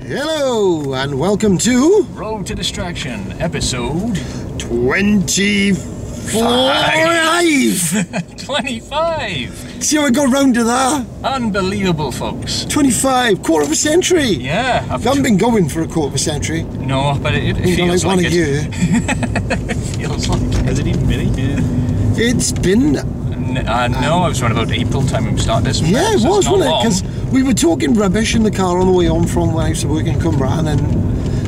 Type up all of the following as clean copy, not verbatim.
Hello and welcome to Road to Distraction, episode 25. 25. See how I got round to that? Unbelievable, folks. 25, quarter of a century. Yeah. I haven't been going for a quarter of a century. No, but it feels like like one a year. It feels like it. Has it even been a year? It's been... No, I was around about April time when we started this. Yeah, it was, wasn't it? Long. Because we were talking rubbish in the car on the way home from when I used to work in Cumbria, and then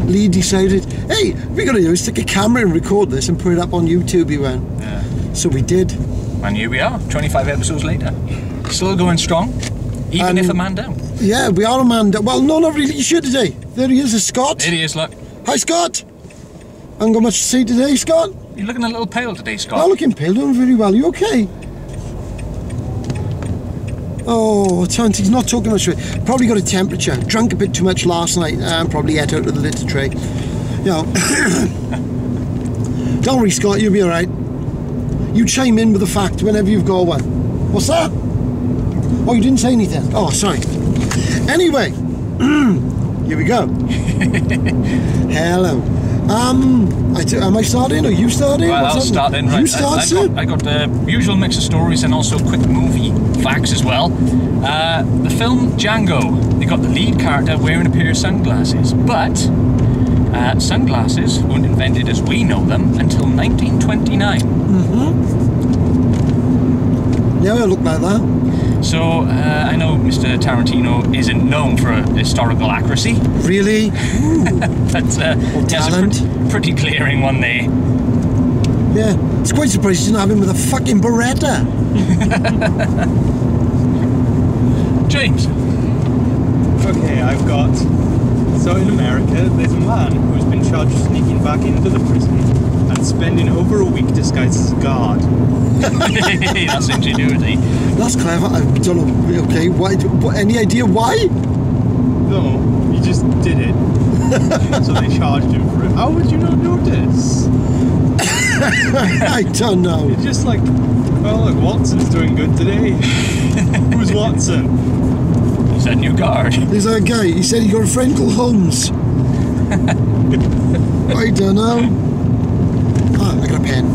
Lee decided, hey, we got to do is stick a camera and record this and put it up on YouTube, he went. Yeah. So we did. And here we are, 25 episodes later. Still going strong, even if a man down. Yeah, we are a man down. Well, no, not really. You should today. There he is, Scott. There he is, look. Hi, Scott. I haven't got much to say today, Scott. You're looking a little pale today, Scott. I'm looking pale, doing very well. You okay? Oh, he's not talking much. Probably got a temperature. Drank a bit too much last night and probably ate out of the litter tray. You know. Don't worry, Scott, you'll be alright. You chime in with a fact whenever you've got one. What's that? Oh, you didn't say anything. Oh, sorry. Anyway, here we go. Hello. Am I starting or you starting? Well, I'll start then, right. You start, sir? I got the usual mix of stories and also quick movie facts as well. The film Django, they got the lead character wearing a pair of sunglasses, but sunglasses weren't invented as we know them until 1929. Yeah, I look like that. So, I know Mr. Tarantino isn't known for historical accuracy. Really? But there's a pretty glaring one there. Yeah, it's quite surprised you didn't have him with a fucking Beretta. James. Okay, I've got... So in America, there's a man who's been charged with sneaking back into the prison and spending over a week disguised as a guard. That's ingenuity. That's clever. I don't know. Okay, why? Any idea why? No, he just did it. So they charged him for it. How would you not notice? I don't know. It's just like, well, look, Watson's doing good today. Who's Watson? He's that new guard. There's a guy. He said he got a friend called Holmes. I don't know. Ah, I got a pen.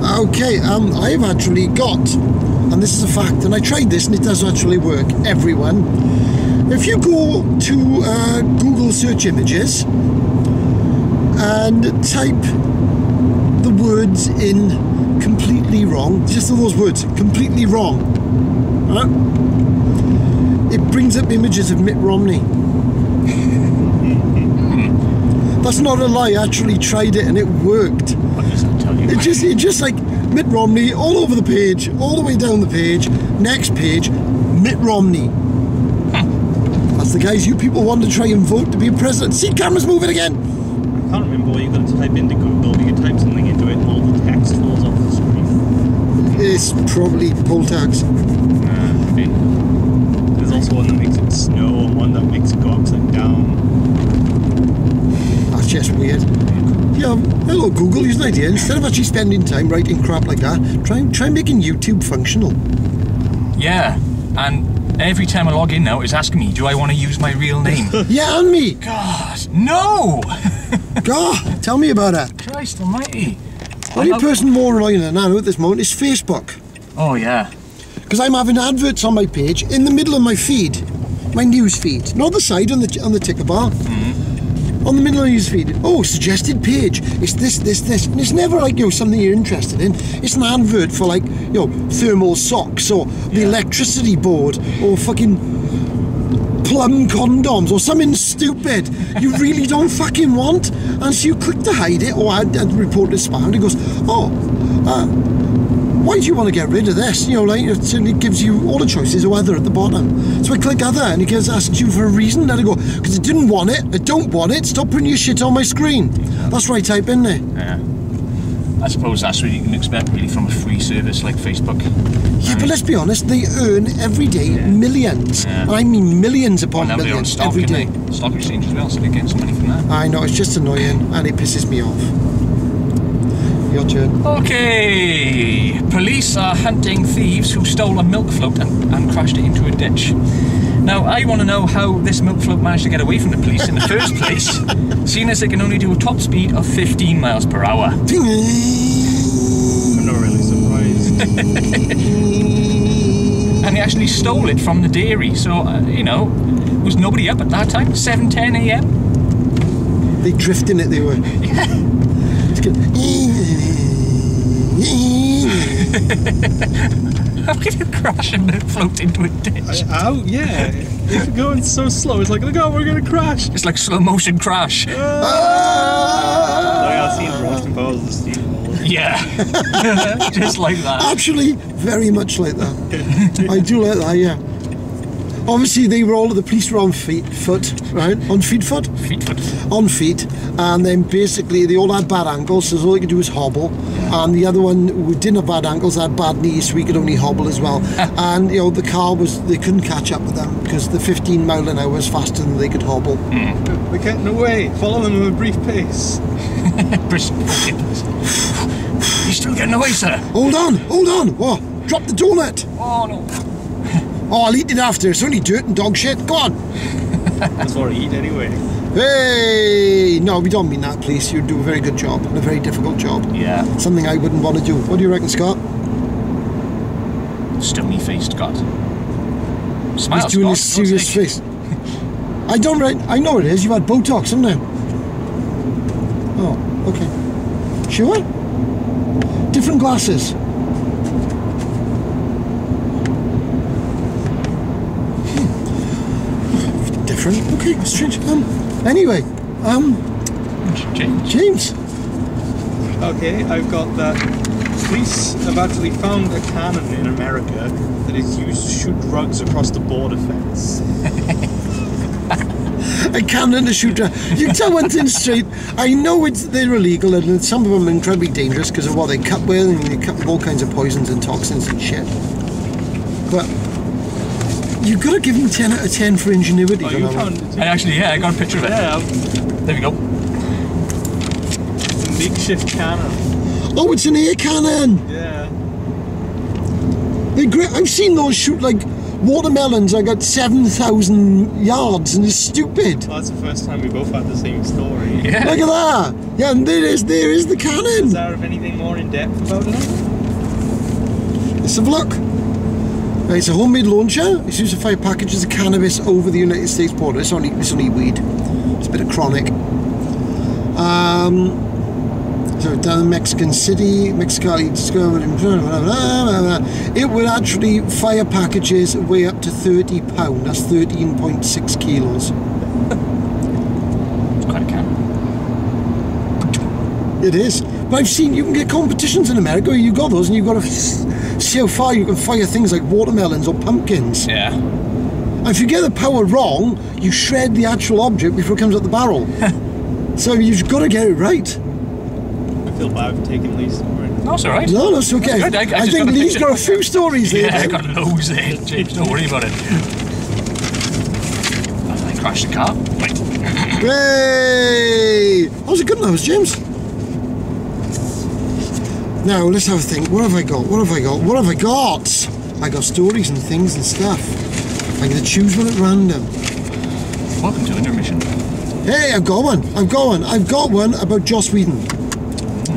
Okay, I've actually got, and this is a fact, and I tried this and it does actually work, everyone. If you go to Google search images and type the words in completely wrong, just those words, completely wrong, right? It brings up images of Mitt Romney. That's not a lie, I actually tried it and it worked. What does that tell you? It just like Mitt Romney all over the page, all the way down the page, next page, Mitt Romney. That's the guys you people want to try and vote to be president. See, camera's moving again. I can't remember what you got to type into Google. You can type something into it and all the text falls off the screen. It's probably poll tags. Maybe. There's also one that makes it snow and one that makes it go upside down. That's just weird. Yeah, hello Google, here's an idea. Instead of actually spending time writing crap like that, try making YouTube functional. Yeah, and every time I log in now, it's asking me, do I want to use my real name? Yeah, and me. God, no! God, tell me about that. Christ almighty. The only person more annoying than I know at this moment is Facebook. Oh, yeah. Because I'm having adverts on my page in the middle of my feed, my news feed, not the side on the ticker bar. On the middle of the news feed. Oh, suggested page. It's this. And it's never like, something you're interested in. It's an advert for like, thermal socks or the electricity board or fucking plum condoms or something stupid you really don't fucking want. And so you click to hide it or report it spam and it goes, why do you want to get rid of this? You know, like it gives you all the choices of other at the bottom. So I click other, and it asks you for a reason. Let it go, because I didn't want it. I don't want it. Stop putting your shit on my screen. That's what I type in there. Yeah. I suppose that's what you can expect really from a free service like Facebook. Yeah, but let's be honest, they earn every day millions. Yeah. And I mean millions upon Well, now they're on millions stock, every day. Stock exchange as well, so they're getting some money from that. I know, it's just annoying, and it pisses me off. Your turn. Okay, police are hunting thieves who stole a milk float and crashed it into a ditch. Now, I want to know how this milk float managed to get away from the police in the first place, seeing as it can only do a top speed of 15 miles per hour. I'm not really surprised. And they actually stole it from the dairy, so, you know, was nobody up at that time? 7:10 a.m? They drift in it, they were. Yeah. It's good. How can you crash a milk float into a ditch? Yeah. If you're going so slow, it's like, look out, we're going to crash. It's like slow motion crash. Like I've seen Roast and Balls of Steel. Yeah. Just like that. Actually, very much like that. I do like that, yeah. Obviously, the police were on foot, right? On foot? On feet. And then basically, they all had bad ankles, so all they could do was hobble. And the other one who didn't have bad ankles had bad knees, so he could only hobble as well. And, you know, the car they couldn't catch up with them because the 15 mile an hour was faster than they could hobble. They're getting away. Follow them at a brief pace. You're still getting away, sir. Hold on. What? Drop the donut. Oh, no. Oh, I'll eat it after. It's only dirt and dog shit. Go on. That's what I eat anyway. Hey! No, we don't mean that, please. You do a very good job and a very difficult job. Yeah. Something I wouldn't want to do. What do you reckon, Scott? Stony-faced Scott. Smile, He's doing his Scott, serious face. I know it is. You've had Botox, haven't you? Oh, okay. Sure? Different glasses. Different. Okay, strange. Anyway, James. Okay, I've got that. Police have actually found a cannon in America that is used to shoot drugs across the border fence. A cannon to shoot. You tell one thing straight. I know they're illegal and some of them are incredibly dangerous because of what they cut with, and they cut with all kinds of poisons and toxins and shit. But you've got to give them 10 out of 10 for ingenuity. Oh, you found it? I got a picture of it. Yeah. There we go. It's a makeshift cannon. Oh, it's an air cannon. Yeah. They're great. I've seen those shoot like watermelons. I got 7,000 yards, and it's stupid. Well, that's the first time we both had the same story. Yeah. Look at that. Yeah, and there is the cannon. Is there anything more in depth about it? Let's have a look. Right, it's a homemade launcher. It's used to fire packages of cannabis over the United States border. It's only weed. It's a bit of chronic. So down in Mexican City, Mexicali discovered it would actually fire packages weigh up to 30 pounds. That's 13.6 kilos. It's quite a cannon. It is. But I've seen you can get competitions in America where you got those and you've got to see how far you can fire things like watermelons or pumpkins. Yeah. And if you get the power wrong, you shred the actual object before it comes out the barrel. So you've got to get it right. I feel bad for taking Lee's story. No, it's alright. No, that's okay. Good. I just think got a Lee's picture. got a few stories there. Yeah, I got loads there, James. Don't worry about it. I crashed the car. Wait. Hey! How's it good now, James? Now, let's have a think. What have I got? I got stories and things and stuff. I'm going to choose one at random. Welcome to Intermission. Hey, I've got one about Joss Whedon.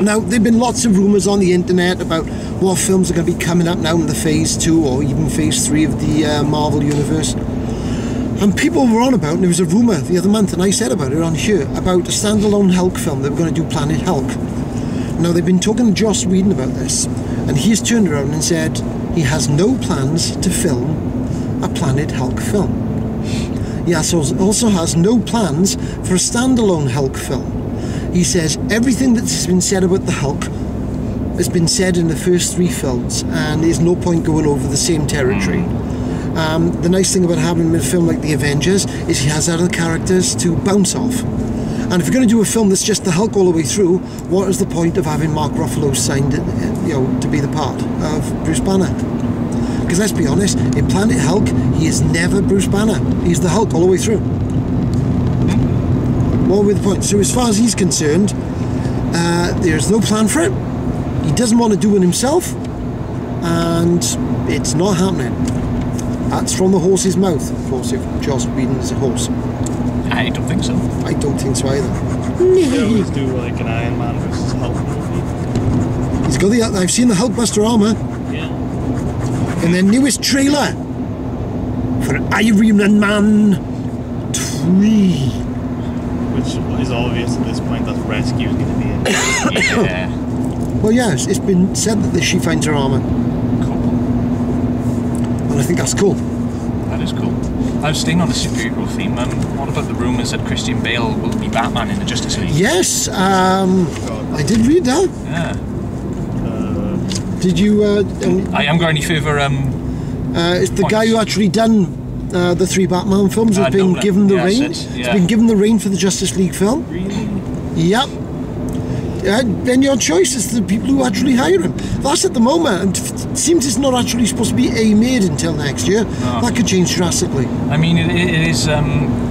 Now, there have been lots of rumours on the internet about what films are going to be coming up now in the Phase 2 or even Phase 3 of the Marvel Universe. And people were on about, and there was a rumour the other month, and I said about it on here, about a standalone Hulk film. They were going to do Planet Hulk. Now, they've been talking to Joss Whedon about this, and he's turned around and said he has no plans to film a Planet Hulk film. He also has no plans for a standalone Hulk film. He says everything that's been said about the Hulk has been said in the first 3 films, and there's no point going over the same territory. The nice thing about having a film like The Avengers is he has other characters to bounce off. And if you're going to do a film that's just the Hulk all the way through, what is the point of having Mark Ruffalo signed, to be the part of Bruce Banner? Because let's be honest, in Planet Hulk, he is never Bruce Banner. He's the Hulk all the way through. What would the point? So as far as he's concerned, there's no plan for it. He doesn't want to do it himself, and it's not happening. That's from the horse's mouth, of course, if Joss Whedon is a horse. I don't think so. I don't think so either. They always do like an Iron Man versus Hulk movie. He's got the. I've seen the Hulkbuster armor Yeah. in their newest trailer for Iron Man 3. Which is obvious at this point that Rescue is going to be in. Yeah. Well, yeah, it's been said that she finds her armor, Cool. and I think that's cool. That is cool. I was staying on the superhero theme. What about the rumours that Christian Bale will be Batman in the Justice League? Yes, I did read that. Yeah. Did you? I haven't got any further. It's the guy who actually done the 3 Batman films has been Nolan. given the Yeah, rein. that's it, He's yeah. been given the rein for the Justice League film. Really? Yep. Then your choice is the people who actually hire him. That's at the moment, and it seems it's not actually supposed to be made until next year. No. That could change drastically. I mean, it is.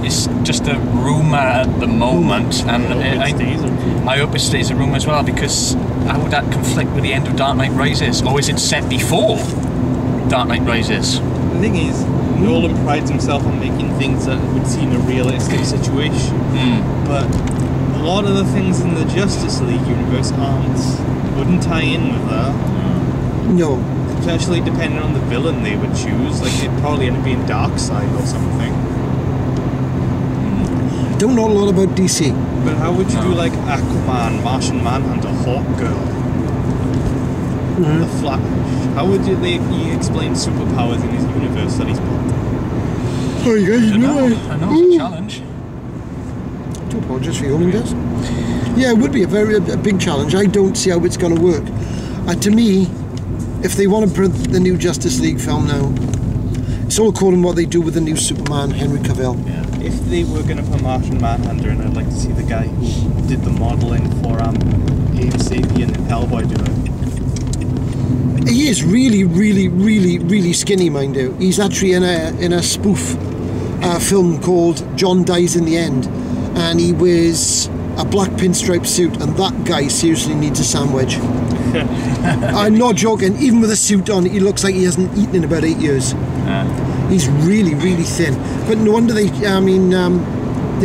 It's just a rumour at the moment, and I hope it stays a rumour as well. Because how would that conflict with the end of Dark Knight Rises, or is it set before Dark Knight Rises? The thing is, Nolan prides himself on making things that would seem a realistic situation, but a lot of the things in the Justice League universe wouldn't tie in with that. No. Especially depending on the villain they would choose, like they'd probably end up being Darkseid or something. Don't know a lot about DC. But how would you do like Aquaman, Martian Manhunter, Hawkgirl, The Flash? How would you explain superpowers in his universe that he's part of? Oh, you guys I know it's a challenge. Do apologise for yawning, guys. Yeah, it would be a big challenge. I don't see how it's going to work. To me, if they want to put the new Justice League film now, it's all according to what they do with the new Superman, Henry Cavill. Yeah. If they were going to put Martian Manhunter, and I'd like to see the guy who did the modelling for Abe Sapien and Hellboy do it. He is really, really, really, really skinny, mind you. He's actually in a spoof film called John Dies in the End, and he wears a black pinstripe suit, and that guy seriously needs a sandwich. I'm not joking. Even with a suit on, he looks like he hasn't eaten in about 8 years. He's really, really thin. But no wonder they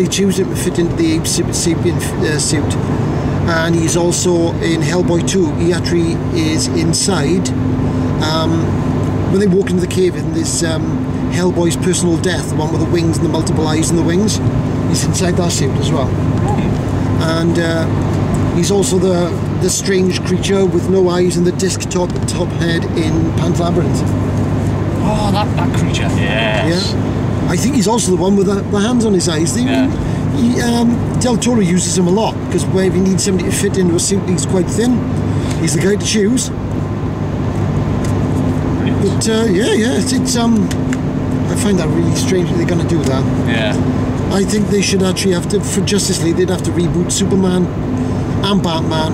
choose him to fit into the Abe Sapien suit. And he's also in Hellboy 2. He actually is inside. When they walk into the cave, and there's Hellboy's personal death, the one with the wings and the multiple eyes and the wings. He's inside that suit as well. And he's also the strange creature with no eyes and the disc top head in Pan's Labyrinth. Oh, that creature. Yes. Yeah. I think he's also the one with the hands on his eyes. Del Toro uses him a lot, because whenever he needs somebody to fit into a suit, he's quite thin. He's the guy to choose. Brilliant. But it's I find that really strange that they're going to do that. Yeah. I think they should actually have to, for Justice League, they'd have to reboot Superman and Batman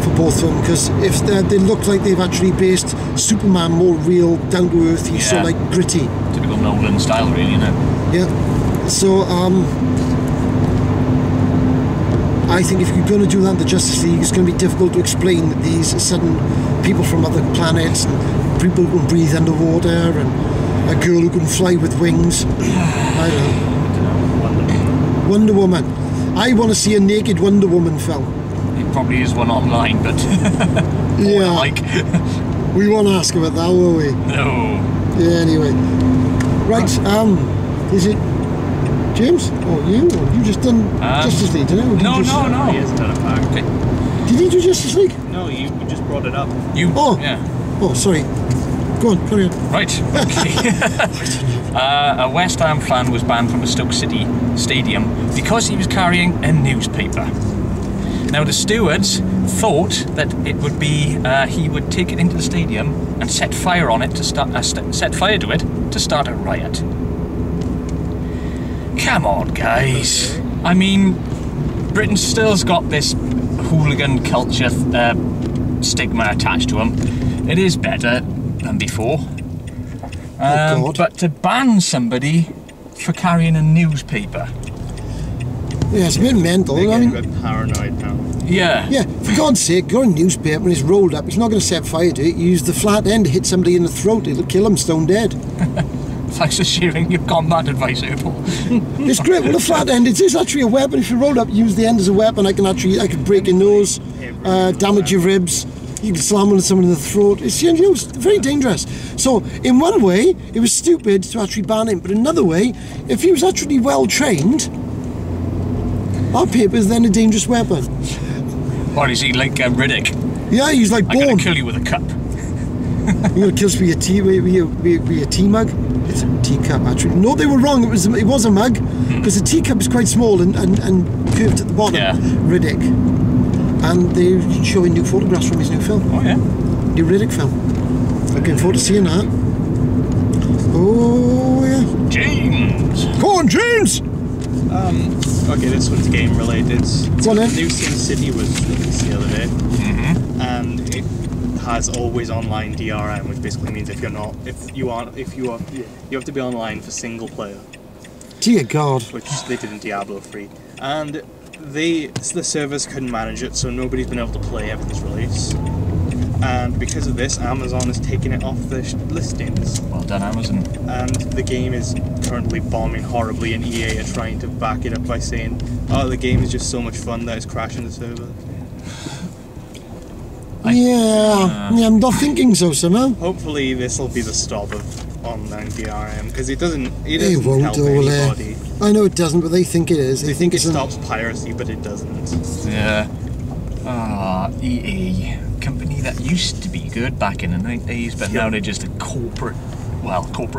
for both of them, because if they look like they've actually based Superman more real, down to earth. He's so like gritty. Typical Nolan style, really, isn't it? Yeah. So I think if you're going to do that in the Justice League, it's going to be difficult to explain that these sudden people from other planets, and people who can breathe underwater, and a girl who can fly with wings. I don't know. Wonder Woman. I want to see a naked Wonder Woman film. It probably is one online, but Yeah. We won't ask about that, will we? No. Yeah, anyway. Right, is it James? Or you? Or you just done Justice League, didn't you? No. He has done it back. Okay. Did he do Justice League? No, you just brought it up. Yeah. Oh, sorry. Go on, carry on. Right, okay. A West Ham fan was banned from the Stoke City stadium because he was carrying a newspaper. Now the stewards thought that it would be he would take it into the stadium and set fire on it to set fire to it to start a riot. Come on, guys. I mean, Britain still's got this hooligan culture stigma attached to them. It is better than before. But to ban somebody for carrying a newspaper. Yeah, it's a bit mental. They're I getting mean, a bit paranoid now. Yeah. yeah, for God's sake, got a newspaper and it's rolled up. He's not going to set fire to it. You use the flat end to hit somebody in the throat. It'll kill them stone dead. Thanks for sharing your combat advice, Paul. It's great. Well, the flat end, it is actually a weapon. If you roll up, use the end as a weapon. I could break your nose, damage your ribs. You can slam someone in the throat. It's very dangerous. So, in one way, it was stupid to actually ban him. But another way, if he was actually well trained, our paper is then a dangerous weapon. Or is he like Riddick? Yeah, he's like I'm gonna born. kill you with a cup. You're gonna kill us with your tea mug. It's a teacup, actually. No, they were wrong. It was a mug because the teacup is quite small and curved at the bottom. Yeah. Riddick, and they're showing new photographs from his new film. Oh yeah. New Riddick film. Looking forward to seeing that. Oh yeah. James. Go on, James. Okay, this one's game related. Go on then. New Sin City was released the other day, and it has always online DRM, which basically means you have to be online for single player, Dear God. which they did in Diablo 3, and the servers couldn't manage it, so nobody's been able to play ever since release. And because of this, Amazon has taken it off the listings. Well done, Amazon. And the game is currently bombing horribly, and EA are trying to back it up by saying, oh, the game is just so much fun that it's crashing the server. I'm not thinking so somehow. Hopefully this will be the stop of online DRM, because it doesn't won't, help will it? anybody. I know it doesn't, but they think it is. They think it it's stops piracy, but it doesn't. Yeah. EA. Company that used to be good back in the 90s, but now they're just a corporate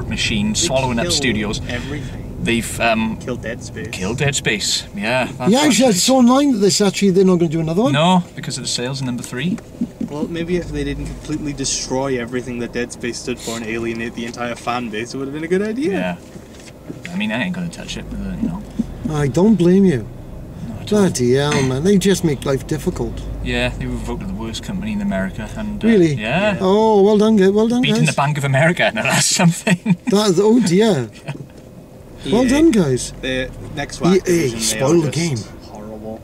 machine swallowing up studios. Everything. They've Killed Dead Space. killed Dead Space. Yeah. Actually, I saw online that they're not going to do another one. No, because of the sales in number 3. Well, maybe if they didn't completely destroy everything that Dead Space stood for and alienate the entire fan base, it would have been a good idea. Yeah. I mean, I ain't gonna touch it, you know. I don't blame you. No, at all. Bloody hell, man. They just make life difficult. Yeah, they were voted the worst company in America, and Really? yeah. Oh, well done, guys. Well done, Beating guys. the Bank of America. Now that's something. Oh dear. Well done, guys. The next to EA, Activision, they spoil are the game. just horrible.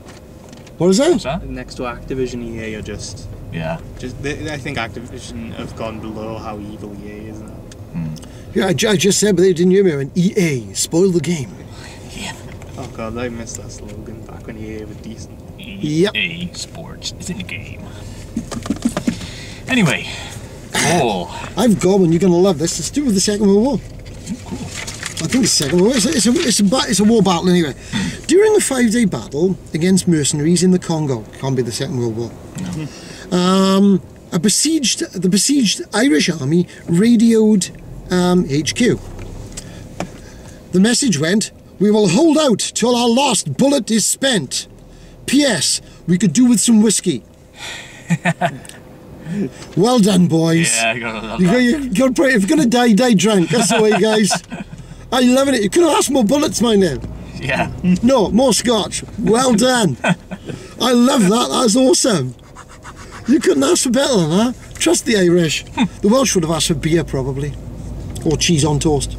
What is that? What's that? Next to Activision, EA are just Yeah. I think Activision have gone below how evil EA is now. Yeah, I just said, but they didn't hear me. I went, EA, spoil the game. Yeah. Oh god, I missed that slogan back when EA was decent. Yep. EA Sports is in the game. Anyway. Oh. I've got one. You're going to love this. It's to do with the Second World War. Cool. I think it's the Second World War. It's a war battle anyway. During a 5-day battle against mercenaries in the Congo, can't be the Second World War. No. The besieged Irish army radioed HQ. The message went, "We will hold out till our last bullet is spent. P.S. We could do with some whiskey." Well done, boys. Yeah, I gotta love You that. got to pray. If you're going to die, die drunk. That's the way, guys. I'm loving it. You could have asked more bullets, my now. Yeah. No, more scotch. Well done. I love that. That's awesome. You couldn't ask for better than that. Trust the Irish. The Welsh would have asked for beer, probably. Or cheese on toast.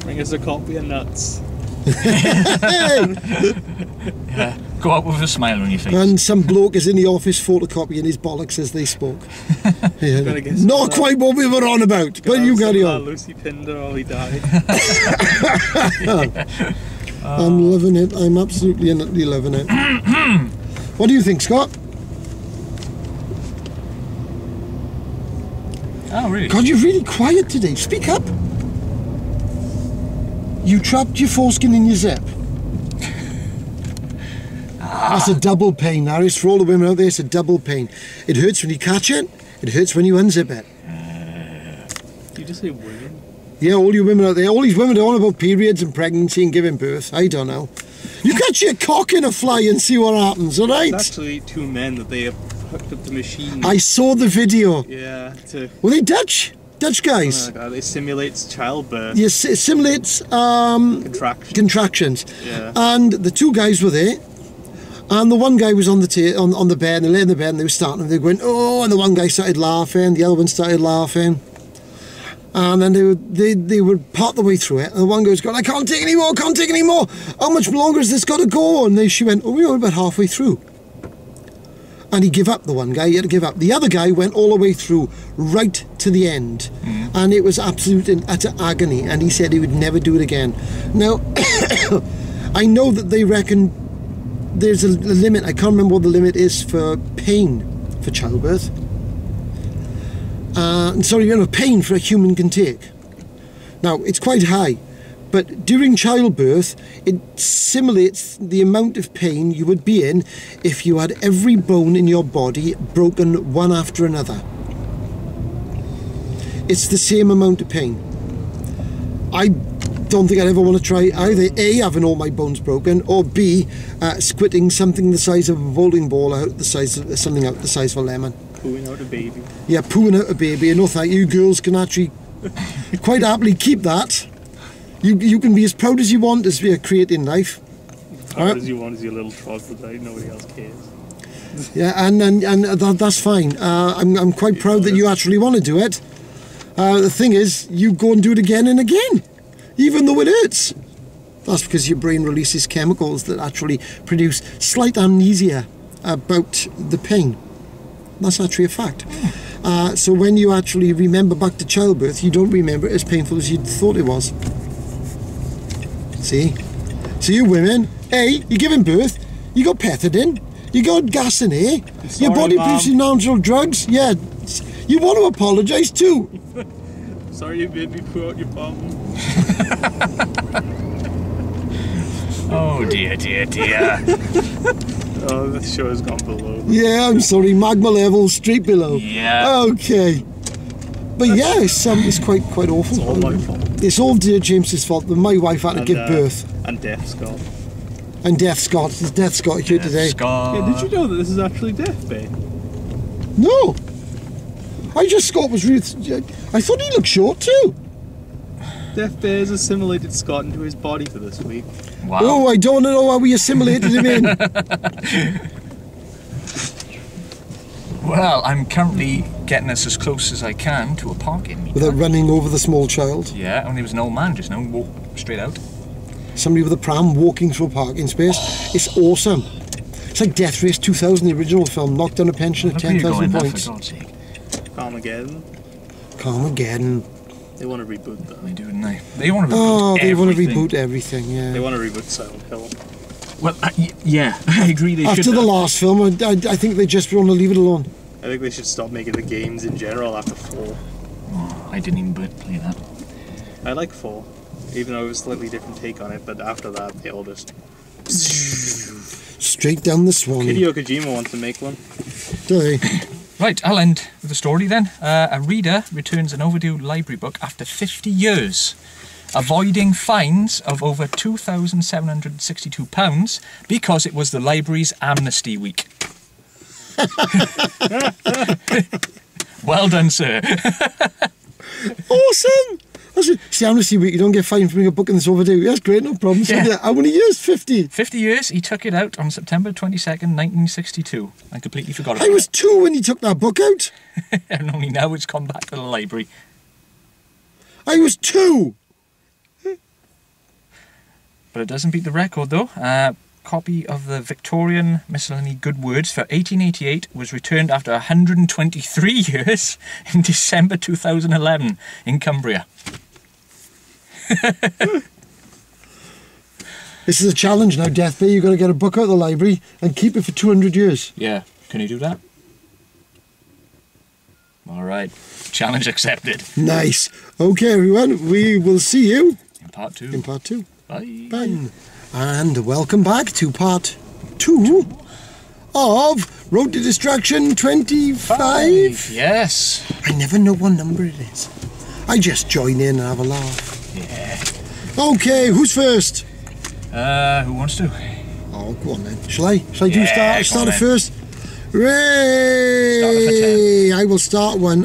Bring us a copy of Nuts. Hey! Yeah. Go out with a smile on your face. And some bloke is in the office photocopying his bollocks as they spoke. Yeah. Gonna get Not some quite what we were on about, but you carry on. Lucy Pinder while he died. I'm loving it. I'm absolutely and utterly loving it. What do you think, Scott? Oh, really? God, you're really quiet today. Speak up. You trapped your foreskin in your zip. That's a double pain, Harris. For all the women out there, it's a double pain. It hurts when you catch it. It hurts when you unzip it. Did you just say women? Yeah, all you women out there, all these women are on about periods and pregnancy and giving birth. I don't know. You catch your cock in a fly and see what happens, alright? It's actually two men that they have hooked up the machine. I saw the video. Yeah, Were they Dutch? Dutch guys? Oh my God, it simulates childbirth. Yes, it simulates contractions. Yeah. And the two guys were there. And the one guy was on the bed, and they lay in the bed, and they were starting, and they were going, oh, and the one guy started laughing, the other one started laughing. And then they were part the way through it, and the one guy was going, I can't take any more, can't take any more. How much longer has this got to go? And she went, oh, we're about halfway through. And he gave up, the one guy, he had to give up. The other guy went all the way through, right to the end. And it was absolute and utter agony, and he said he would never do it again. Now, I know that they reckon there's a limit, I can't remember what the limit is for pain for childbirth. Pain for a human can take. Now, it's quite high, but during childbirth, it simulates the amount of pain you would be in if you had every bone in your body broken one after another. It's the same amount of pain. I don't think I'd ever want to try either A, having all my bones broken, or B, squirting something the size of a bowling ball out the size of a lemon. Pooing out a baby. Yeah, pooing out a baby. No thank you, girls can actually quite happily keep that. You can be as proud as you want as we are creating life. Proud as you want as your little troglodyte, nobody else cares. Yeah, and that's fine. I'm quite proud that you actually want to do it. The thing is, you go and do it again and again, even though it hurts. That's because your brain releases chemicals that actually produce slight amnesia about the pain. That's actually a fact. So when you actually remember back to childbirth, you don't remember it as painful as you thought it was. See? So you women, A, you're giving birth, you got pethidine, you got gas in here, your body produces natural drugs, yeah, you want to apologise too. Sorry you made me poo out your bum. Oh dear, dear, dear. Oh, the show has gone below. Yeah, I'm sorry, magma level straight below. Yeah. Okay. But yeah, it's quite awful. It's all my fault. It's all dear James's fault that my wife had to give birth. And Death Scott. And Death Scott. Is Death Scott here today? Scott. Yeah, did you know that this is actually Death Bay? No. Scott was really... I thought he looked short too. Death Bay has assimilated Scott into his body for this week. Wow. Oh, I don't know how we assimilated him in. Well, I'm currently getting us as close as I can to a parking meter. Without running over the small child. Yeah, and there was an old man just now, walk straight out. Somebody with a pram walking through a parking space. It's awesome. It's like Death Race 2000, the original film, knocked down a pension at 10,000 points. For God's sake. Carmageddon. They want to reboot that. They do, don't they? They want to reboot they everything. want to reboot everything, yeah. They want to reboot Silent Hill. Well, yeah, I agree they should. After the last film, I think they just want to leave it alone. I think they should stop making the games in general after 4. Oh, I didn't even play that. I like 4, even though it was a slightly different take on it, but after that, they all just... Straight down the Swanee. Hideo Kojima wants to make one. Do they? Right, I'll end with the story then. A reader returns an overdue library book after 50 years, avoiding fines of over £2,762 because it was the library's amnesty week. Well done, sir. Awesome! See, amnesty week, you don't get fined for bringing a book in this overdue. That's great, no problem. So, Yeah. how many years? 50? 50 years, he took it out on September 22nd, 1962. I completely forgot about I was 2 when he took that book out. it. And only now it's gone back to the library. I was 2! But it doesn't beat the record though. Copy of the Victorian Miscellany Good Words for 1888 was returned after 123 years in December 2011 in Cumbria. This is a challenge now, Death Bay. You've got to get a book out of the library and keep it for 200 years. Yeah, can you do that? Alright, challenge accepted. Nice. Okay, everyone, we will see you In part 2. in part 2. Bye. Bye. And welcome back to part 2 of Road to Destruction 25. Yes. I never know what number it is. I just join in and have a laugh. Yeah. Okay, who's first? Who wants to? Oh, go on then. Shall I? Shall I do Yeah, start go it on first? Ray! I will start one.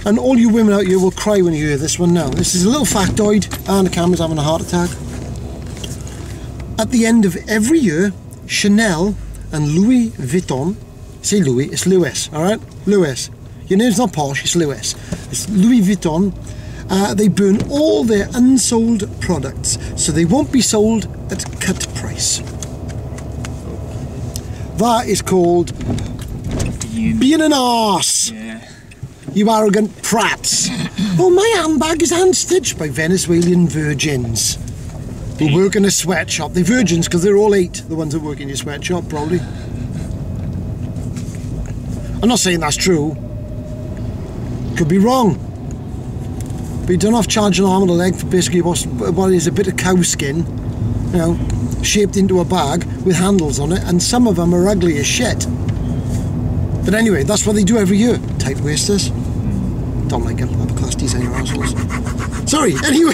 And all you women out here will cry when you hear this one now. This is a little factoid, and the camera's having a heart attack. At the end of every year, Chanel and Louis Vuitton, say Louis, it's Louis, alright? Louis. Your name's not posh, it's Louis. It's Louis Vuitton. They burn all their unsold products, so they won't be sold at cut price. That is called being an arse. Yeah. You arrogant prats. Oh, my handbag is hand-stitched by Venezuelan virgins who work in a sweatshop. They're virgins because they're all 8, the ones that work in your sweatshop, probably. I'm not saying that's true. Could be wrong. But you don't have to charge an arm and a leg for basically what is a bit of cow skin, you know, shaped into a bag with handles on it, and some of them are ugly as shit. But anyway, that's what they do every year. Tight wasters. Don't like them. Upper class designer assholes. Sorry, anyway.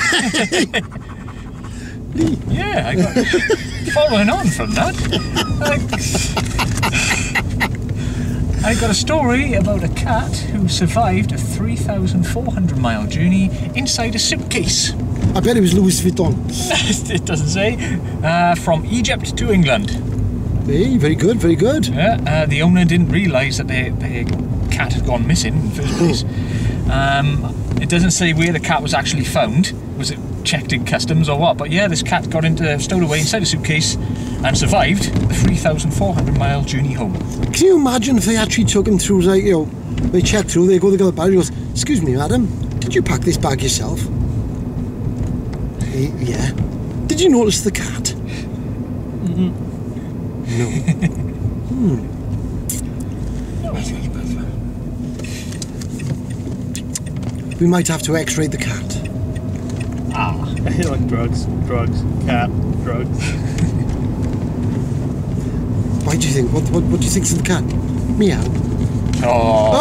Yeah, I got following on from that. I got a story about a cat who survived a 3,400-mile journey inside a suitcase. I bet it was Louis Vuitton. It doesn't say. From Egypt to England. Hey, very good, very good. Yeah, the owner didn't realise that their cat had gone missing in the first place. It doesn't say where the cat was actually found. Was it checked in customs or what? But yeah, this cat got stowed away inside a suitcase and survived the 3,400-mile journey home. Can you imagine if they actually took him through, like, you know, they checked through, they got the bag, he goes, "Excuse me, madam, did you pack this bag yourself?" Yeah. Did you notice the cat? Mm-hmm. No. We might have to x-ray the cat. Ah. Like drugs, cat, drugs. Why do you think? What do you think's of the cat? Meow. Oh.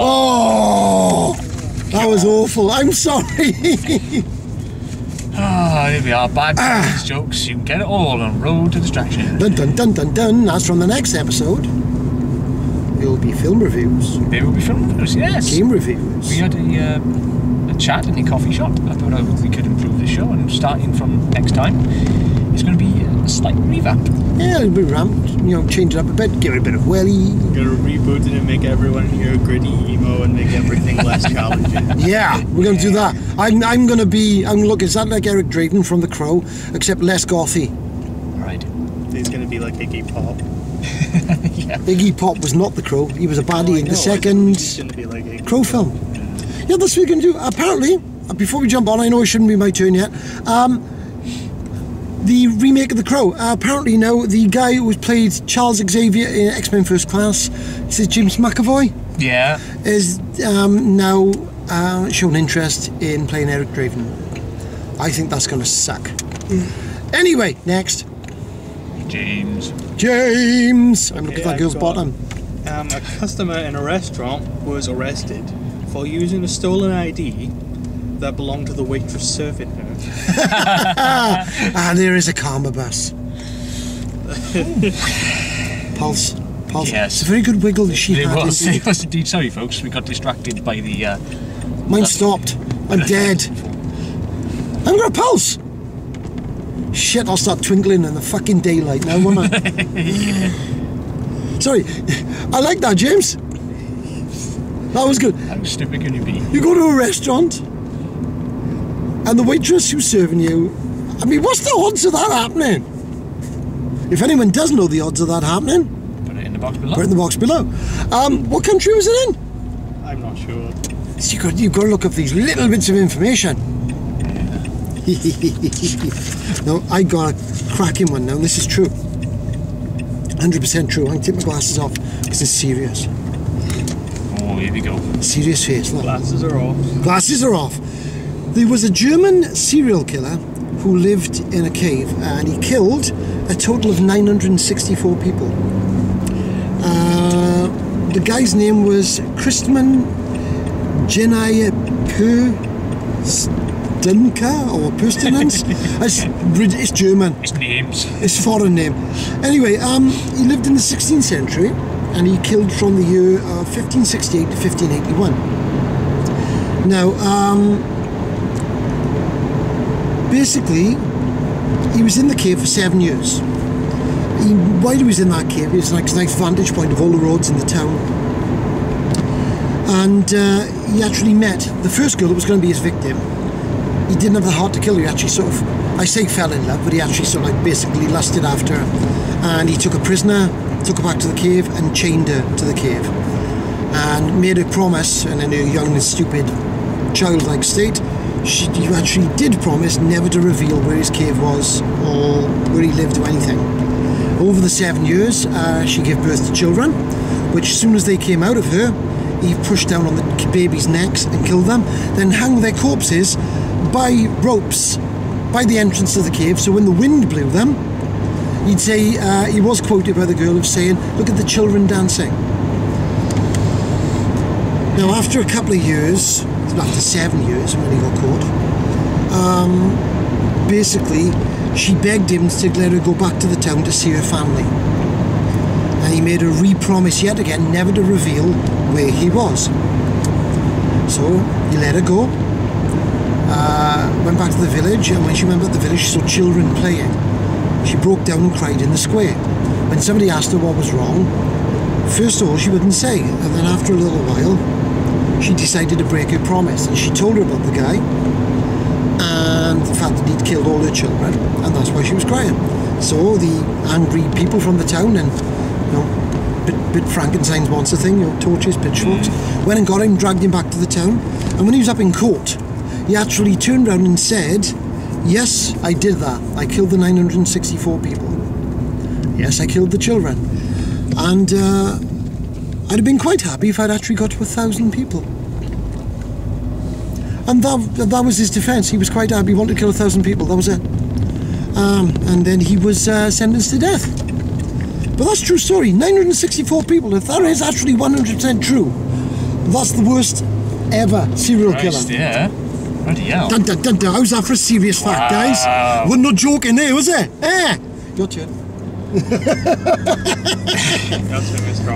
Oh! That was awful. I'm sorry. Here we are. Bad jokes. You can get it all on Road to Distraction. Dun dun dun dun dun. That's from the next episode. There'll be film reviews. There will be film reviews, yes. Game reviews. We had a chat in a coffee shop about how we could improve the show, and starting from next time, it's going to be a slight revamp. Yeah, a little bit ramped, you know, change it up a bit, give it a bit of welly. Gonna reboot it and make everyone here gritty emo and make everything less challenging. Yeah, we're going to do that. I'm going to be, look, is that like Eric Drayton from The Crow, except less gothy? Right. He's gonna be like Iggy Pop. Yeah. Iggy Pop was not The Crow, he was a baddie in the He's second gonna be like Iggy Crow film. Yeah, that's what we're going to do. Apparently, before we jump on, I know it shouldn't be my turn yet, the remake of The Crow. Apparently now, the guy who played Charles Xavier in X-Men First Class, this is James McAvoy, Yeah. is now shown interest in playing Eric Draven. I think that's going to suck. Anyway, next. James. I'm looking at that girl's I've got, bottom. A customer in a restaurant was arrested for using a stolen ID that belonged to the waitress serving her. There is a karma bus. Pulse. Yes. It's a very good wiggle that she It had. was, indeed. it was indeed. Sorry, folks, we got distracted by the... Mine stopped. I'm dead. I've got a pulse. Shit, I'll start twinkling in the fucking daylight now, won't I? Yeah. Sorry, I like that, James. That was good. How stupid can you be? You go to a restaurant, and the waitress who's serving you, I mean, what's the odds of that happening? If anyone does know the odds of that happening, Put it in the box below. put it in the box below. What country was it in? I'm not sure. So you've got to look up these little bits of information. No, I got a cracking one now. This is true. 100% true. I can take my glasses off because it's serious. Oh, here we go. Serious face. Look. Glasses are off. Glasses are off. There was a German serial killer who lived in a cave and he killed a total of 964 people. The guy's name was Christman Jenai Dunker or Pertinence. It's German. It's names. It's a foreign name. Anyway, he lived in the 16th century and he killed from the year 1568 to 1581. Now, basically, he was in the cave for 7 years. While he was in that cave, it was like a nice vantage point of all the roads in the town. And he actually met the first girl that was going to be his victim. He didn't have the heart to kill her. He actually sort of, I say fell in love, but he actually sort of like basically lusted after her. And he took her prisoner, took her back to the cave and chained her to the cave. And made a promise, and in her young and stupid childlike state, he actually did promise never to reveal where his cave was or where he lived or anything. Over the 7 years, she gave birth to children, which as soon as they came out of her, he pushed down on the babies' necks and killed them, then hung their corpses by ropes by the entrance to the cave, so when the wind blew them, he'd say, he was quoted by the girl of saying, "Look at the children dancing." Now after a couple of years, after 7 years when he got caught, basically she begged him to let her go back to the town to see her family. And he made her re-promise yet again never to reveal where he was. So he let her go, went back to the village, and when she went back to the village she saw children playing. She broke down and cried in the square. When somebody asked her what was wrong, first of all she wouldn't say, and then after a little while she decided to break her promise, and she told her about the guy and the fact that he'd killed all her children, and that's why she was crying. So the angry people from the town, and bit Frankenstein's monster thing, torches, pitchforks, went and got him, dragged him back to the town, and when he was up in court, he actually turned around and said, "Yes, I did that. I killed the 964 people. Yes, I killed the children. And I'd have been quite happy if I'd actually got to 1,000 people." And that was his defence. He was quite happy. He wanted to kill 1,000 people. That was it. And then he was sentenced to death. But that's a true story. 964 people. If that is actually 100% true, that's the worst ever serial killer. Yeah. Bloody hell. Dun, dun, dun, dun. How's that for a serious fact, guys? Wasn't no joking there, was it? Eh? Your turn.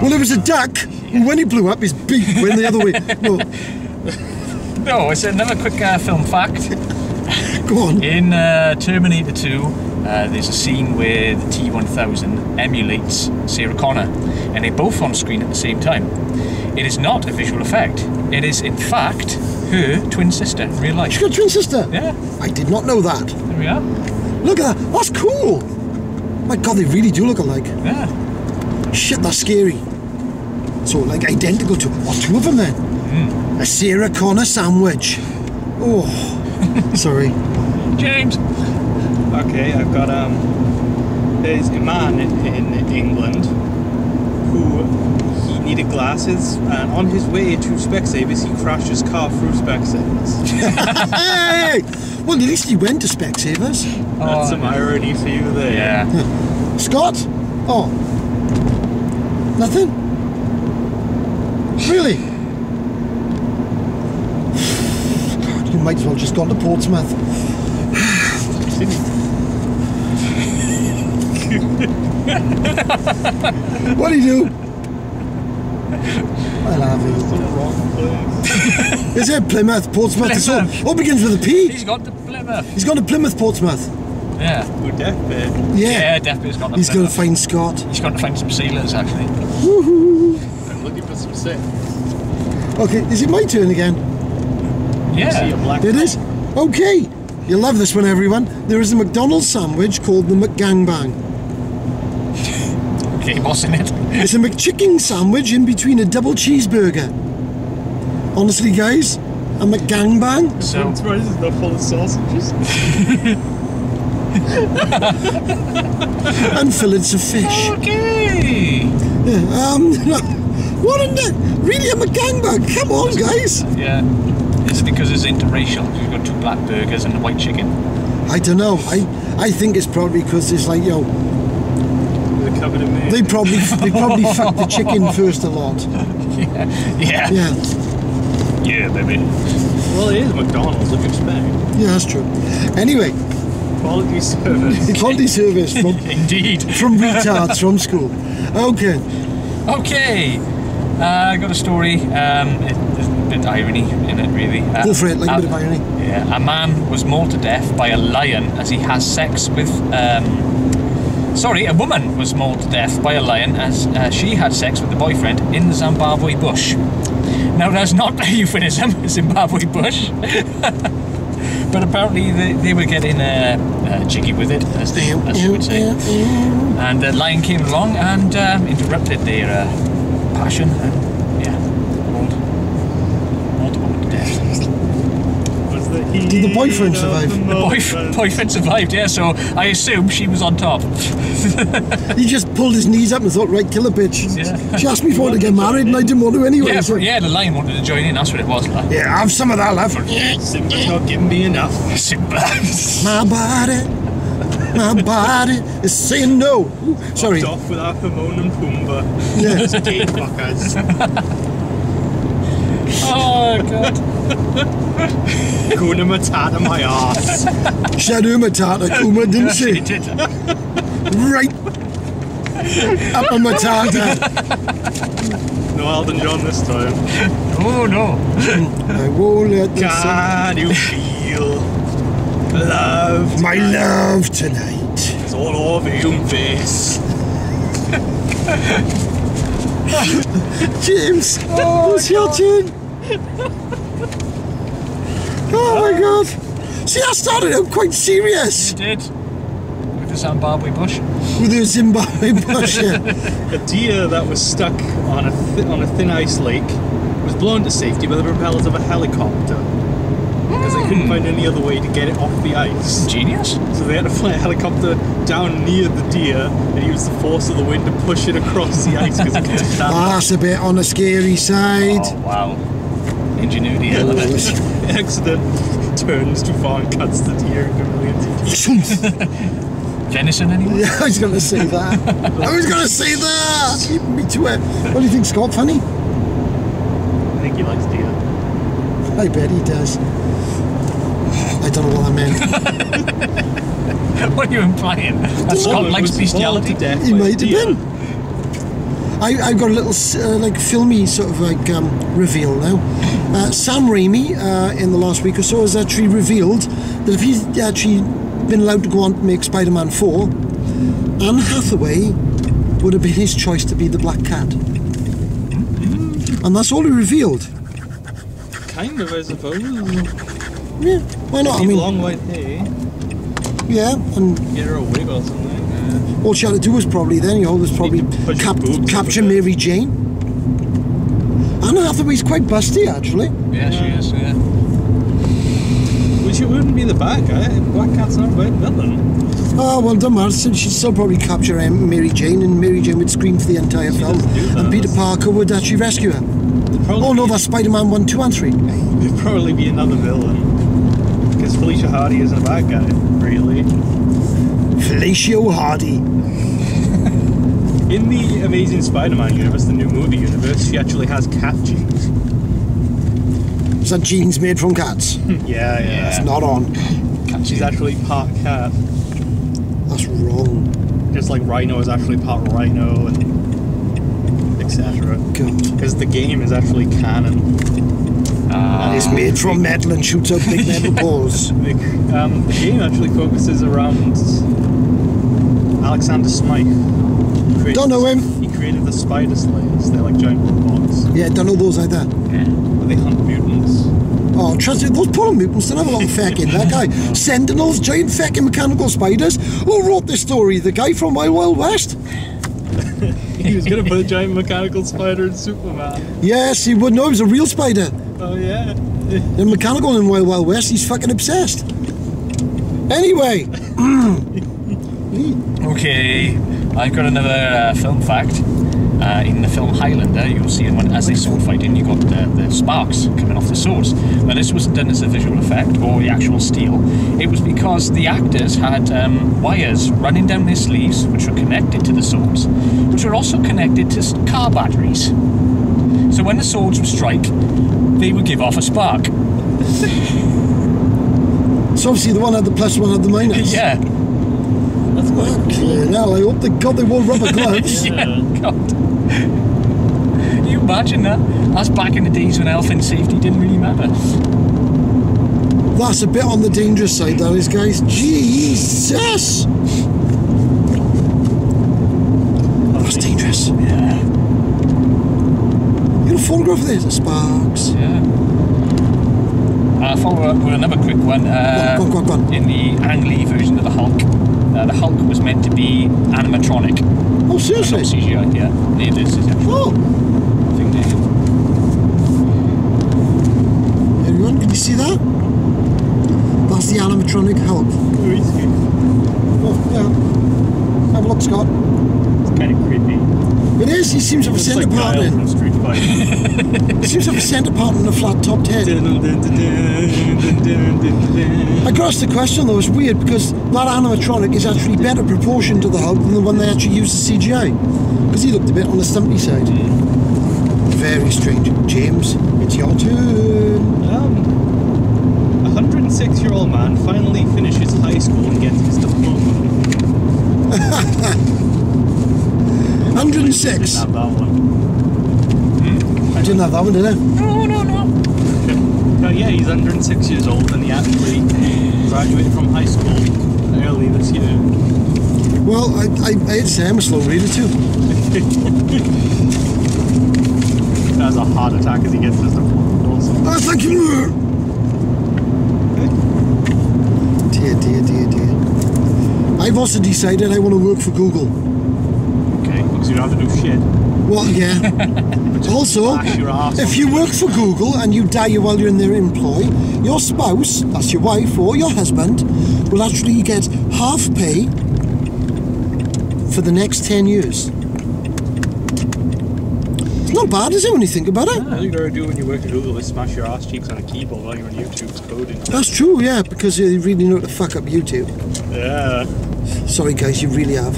Well, there was a duck, and when he blew up, his beak went the other way. No, it's another quick film fact. Go on. In Terminator 2, there's a scene where the T-1000 emulates Sarah Connor, and they're both on screen at the same time. It is not a visual effect. It is, in fact, her twin sister in real life. She's got a twin sister? Yeah. I did not know that. There we are. Look at that. That's cool. My God, they really do look alike. Yeah. Shit, that's scary. So, like, identical to... What, two of them then? A Sarah Connor sandwich. Oh. Sorry. James. Okay, I've got there's a man in England who he needed glasses, and on his way to Specsavers he crashed his car through Specsavers. Hey! Well, at least he went to Specsavers. That's some irony for you there. Yeah. Scott? Oh. Nothing? Really? God, you might as well just gone to Portsmouth. What do you do? I love you. Is it Plymouth, Portsmouth? It's all begins with a P. He's gone to Plymouth. He's gone to Plymouth, Portsmouth. Yeah. Who deathbed? Yeah. Definitely's gone to He's Plymouth. going to find Scott. He's going to find some sailors, actually. Woohoo! I'm looking for some sick. Okay, is it my turn again? Yeah. It is? Okay. You'll love this one, everyone. There is a McDonald's sandwich called the McGangBang. Okay, what's in it? It's a McChicken sandwich in between a double cheeseburger. Honestly, guys, a McGangBang. So, I'm surprised it's not full of sausages. And fillets of fish. okay. Yeah, what in the... Really, a McGangBang? Come on, guys. Yeah. It's because it's interracial. You've got two black burgers and a white chicken. I don't know. I think it's probably because it's like, They're covered in meat. they probably fucked the chicken first a lot. Yeah. Yeah. Yeah, baby. Well, it is McDonald's, what do you expect? Yeah, that's true. Anyway, Quality service. quality service from, Indeed. from retards from school. Okay. Okay. I got a story. There's a bit of irony in it, really. Go for it, like a bit of irony. Yeah. A man was mauled to death by a lion as he has sex with. A woman was mauled to death by a lion as she had sex with the boyfriend in the Zimbabwe bush. Now, that's not a euphemism, Zimbabwe bush. But apparently they were getting jiggy with it, as you would say. And the lion came along and interrupted their passion and, mauled the woman to death. Did the boyfriend survive? The boyfriend survived, yeah, so I assume she was on top. He just pulled his knees up and thought, right, kill a bitch. Yeah. She asked me if I wanted to get married and I didn't want to anyway. Yeah, so. the lion wanted to join in, that's what it was. Like. Yeah, have some of that, love. Simba's not giving me enough. Simba. My body is saying no. Ooh, sorry. Fucked off with our Timon and Pumbaa. Yeah. It's gay fuckers. Oh, God. Kuna Matata my ass. Shadow Matata Kuma, didn't she? She did. Right. Up on Matata. No Elton John this time. Oh, no. I won't let this Can you feel love? my love tonight. It's all over your face. James, it's your turn. Oh my God. See, I started out quite serious You did. With the Zimbabwe bush. with the Zimbabwe bush. Yeah. A deer that was stuck on a thin ice lake was blown to safety by the propellers of a helicopter because they couldn't find any other way to get it off the ice. Genius. So they had to fly a helicopter down near the deer and use the force of the wind to push it across the ice because it could stand. That's a bit on the scary side. Oh, wow. Ingenuity, I love it. Accident turns too far and cuts the deer into millions of pieces. Venison, anyway? Yeah, I was going to say that. I was going to say that. You beat me to it. What do you think, Scott? Funny? I think he likes deer. I bet he does. I don't know what that meant. What are you implying? That Scott likes bestiality? He might have been. I've got a little like filmy sort of like reveal now. Sam Raimi in the last week or so has actually revealed that if he's actually been allowed to go on to make Spider-Man 4, Anne Hathaway would have been his choice to be the Black Cat. And that's all he revealed. Kind of, I suppose. Yeah, why not? I Leave mean, long white hair. yeah, and Get her a wig or something. all she had to do was probably then, was probably Push your boobs capture a bit. Mary Jane. Anne Hathaway's quite busty, actually. Yeah, she is, yeah. Which it wouldn't be the bad guy. Black Cat's not a bad villain. Oh, well, don't matter. She'd still probably capture Mary Jane, and Mary Jane would scream for the entire film. doesn't do that. And Peter Parker would actually rescue her. Oh, no, that's Spider-Man 1, 2, and 3. There'd probably be another villain. Because Felicia Hardy isn't a bad guy, really. Felicia Hardy. In the Amazing Spider-Man universe, the new movie universe, she actually has cat genes. Is that genes made from cats? Yeah. It's not on. She's actually part cat. That's wrong. Just like Rhino is actually part rhino and etc. God. Because the game is actually canon. It's made from metal and shoots out big metal balls. The game actually focuses around Alexander Smythe. Don't know him. He created the Spider Slayers. They're like giant robots. Yeah, don't know those either. But they hunt mutants. Oh, trust me, those poor mutants don't have a lot of feck in that guy. Sentinels, giant fecking mechanical spiders. Who wrote this story? The guy from Wild Wild West? He was going to put a giant mechanical spider in Superman. Yes, he would know he was a real spider. Oh, yeah. The mechanical in Wild Wild West, he's fucking obsessed. Anyway. Okay, I've got another film fact. In the film Highlander, you'll see when, as they sword fighting, you got the sparks coming off the swords. Now, this wasn't done as a visual effect or the actual steel. It was because the actors had wires running down their sleeves, which were connected to the swords, which were also connected to car batteries. So when the swords would strike, they would give off a spark. So obviously the one had the plus, one had the minus. Yeah. That's quite Okay, now I hope to God they wore rubber gloves. Yeah. God. Can you imagine that? That's back in the days when health and safety didn't really matter. That's a bit on the dangerous side, that is, guys. Jesus! That's dangerous. Yeah. You got a photograph of this? The sparks. Yeah. Follow up with another quick one. Go on. In the Ang Lee version of the Hulk was meant to be animatronic. Oh, seriously? Not CGI, yeah. This is actually. Oh! Thing there. Everyone, can you see that? That's the animatronic Hulk. Oh, yeah. Have a look, Scott. It's kind of creepy. It is, he seems to have a centre Like part Guile in. from Street Fighter. He seems to have a centre part in a flat topped head. I got asked the question though, it's weird because that animatronic is actually better proportioned to the Hulk than the one they actually used the CGI. Because he looked a bit on the stumpy side. Very strange. James, it's your turn. A 106-year-old man finally finishes high school and gets his diploma. 106. Didn't have that one. I didn't have that one, did I? No. Oh yeah, he's 106 years old and he actually graduated from high school early this year. Well, I'd say I'm a slow reader too. Has a heart attack as he gets his diploma. Also. Oh, thank you! Dear. I've also decided I want to work for Google. Okay, because you don't have to do shit. Well, yeah. Also, Flash your arse if you work for Google and you die while you're in their employ, your spouse, that's your wife or your husband, will actually get half pay for the next 10 years. It's not bad, is it, when you think about it? All you gotta do when you work at Google is smash your ass cheeks on a keyboard while you're on YouTube's coding. That's true, yeah, because you really know to fuck up YouTube. Yeah. Sorry, guys, you really have.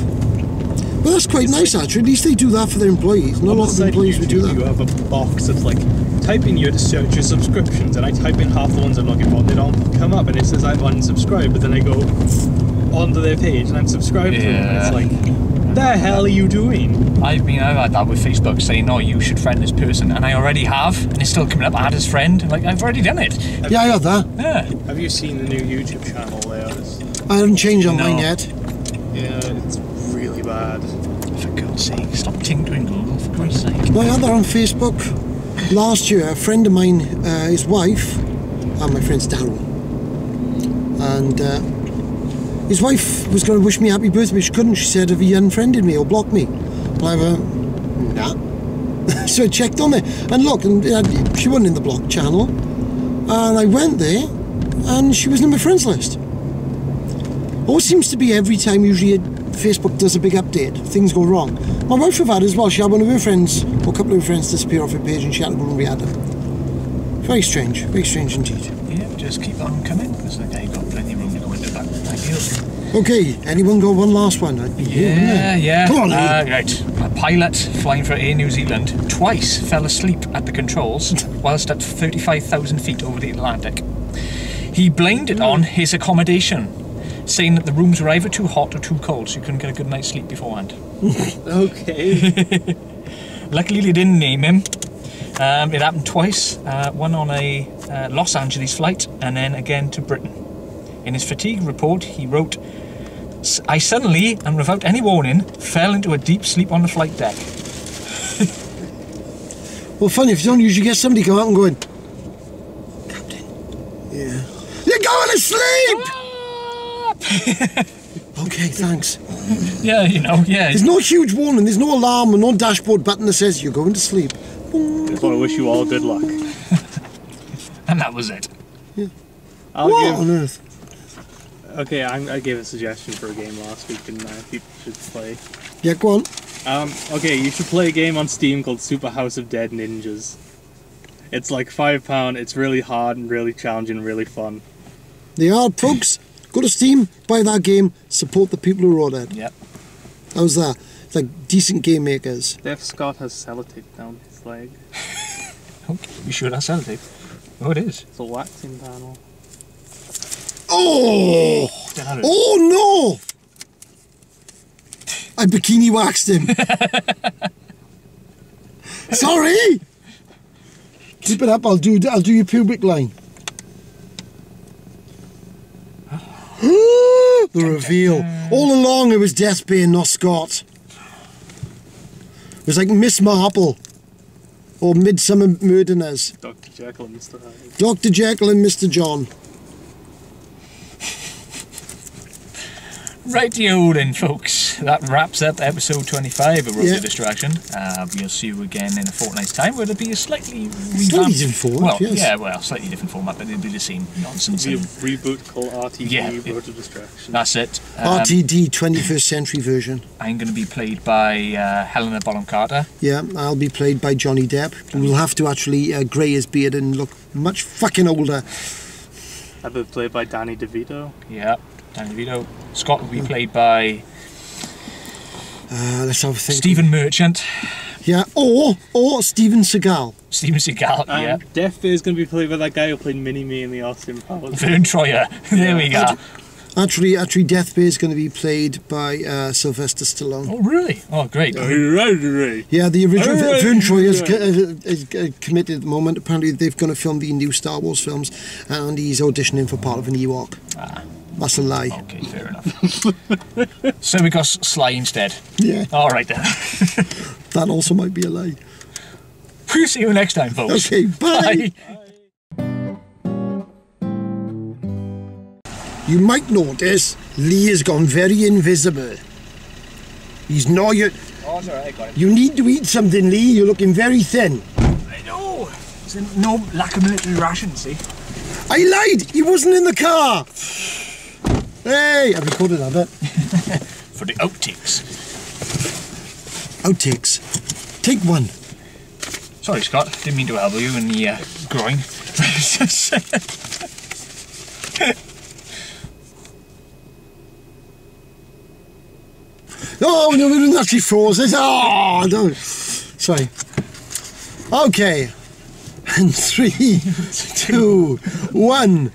But that's quite nice, actually. At least they do that for their employees. Not a lot of employees would do You that. have a box that's like, type in your search your subscriptions, and I type in half the ones I'm looking for, and they don't come up, and it says I've unsubscribed, but then I go onto their page and I'm subscribed to them, and it's like, the hell are you doing? I've had that with Facebook saying, "Oh, you should friend this person," and I already have, and it's still coming up add as friend. Like I've already done it. Yeah, I had that. Yeah. Have you seen the new YouTube channel there? I haven't changed on mine No. yet. Yeah, it's really bad. For God's sake, stop tinkering, Google. For Christ's sake. No, I had that on Facebook. Last year, a friend of mine, his wife, and my friend's Daryl, and his wife was going to wish me happy birthday, but she couldn't. She said, "Have you unfriended me or blocked me?" And I went, "Nah." So I checked on it, and look, and she wasn't in the blocked channel. And I went there, and she was in my friends list. Always seems to be every time usually Facebook does a big update, things go wrong. My wife have had as well. She had one of her friends, or a couple of her friends, disappear off her page, and she had to go and re-add them. Very strange indeed. Yeah, just keep on coming. Because like, I've got plenty of room to go into that. Ideal. Okay, anyone got one last one? I'd be here, wouldn't I? Yeah. Come on, Lee. Right. A pilot flying for Air New Zealand twice fell asleep at the controls whilst at 35,000 feet over the Atlantic. He blamed it on his accommodation, saying that the rooms were either too hot or too cold, so you couldn't get a good night's sleep beforehand. Okay. Luckily, they didn't name him. It happened twice, one on a Los Angeles flight and then again to Britain. In his fatigue report, he wrote, "I suddenly, and without any warning, fell into a deep sleep on the flight deck." Well, funny, if you don't usually get somebody come out and going, "Captain, yeah, you're going to sleep!" Okay, thanks. Yeah, you know, yeah. There's no huge warning, there's no alarm or no dashboard button that says you're going to sleep. Just want to wish you all good luck. And that was it. What on earth? Okay, I gave a suggestion for a game last week, and people should play. Yeah, go on. Okay, you should play a game on Steam called Super House of Dead Ninjas. It's like £5. It's really hard and really challenging, and really fun. They are, folks. Go to Steam, buy that game, support the people who wrote it. Yep. How's that? It's like decent game makers. Def Scott has sellotape down his leg. Okay, you sure that's sellotape? Oh, it is. It's a waxing panel. Oh! Damn it. Oh no! I bikini waxed him. Sorry! Keep it up, I'll do your pubic line. The reveal. All along it was Deathbane, not Scott. It was like Miss Marple. Or Midsummer Murderers. Dr. Jekyll and Mr. Hyde. Dr. Jekyll and Mr. John. Rightio then, folks. That wraps up episode 25 of Road Yeah. to Distraction. We'll see you again in a fortnight's time, where it'll be a slightly Slightly different format, well, yes. yeah, well, slightly different format, but it'll be the same nonsense. It'll be a and- reboot called RTD, Yeah. Road to Distraction. That's it. RTD 21st century version. I'm going to be played by Helena Bonham Carter. Yeah, I'll be played by Johnny Depp. We'll have to actually grey his beard and look much fucking older. I've been played by Danny DeVito. Yeah, Danny DeVito. Scott will be played by Let's have a think. Stephen Merchant. Yeah, or Steven Seagal. Steven Seagal, yeah. Death is going to be played by that guy who played Mini-Me in the Austin Powers. Vern Troyer. There we go. Actually, Deathbay is going to be played by Sylvester Stallone. Oh, really? Oh, great. Yeah, the original Vern Troyer is committed at the moment. Apparently, they're going to film the new Star Wars films, and he's auditioning for part of an Ewok. Ah, That's a lie. okay, fair enough. So we got Sly instead. Yeah, All right then. that also might be a lie. We'll see you next time, folks. Okay, bye. You might notice Lee has gone very invisible. He's not yet. Oh, it's alright, I got it. You need to eat something, Lee. You're looking very thin. I know. There's no lack of military rations, see? I lied. He wasn't in the car. Hey, I recorded that bit. For the outtakes. Outtakes. Take one. Sorry, Scott. Didn't mean to elbow you in the groin. Oh, no, it actually froze. Oh, no. Sorry. Okay. And 3, 2, 1.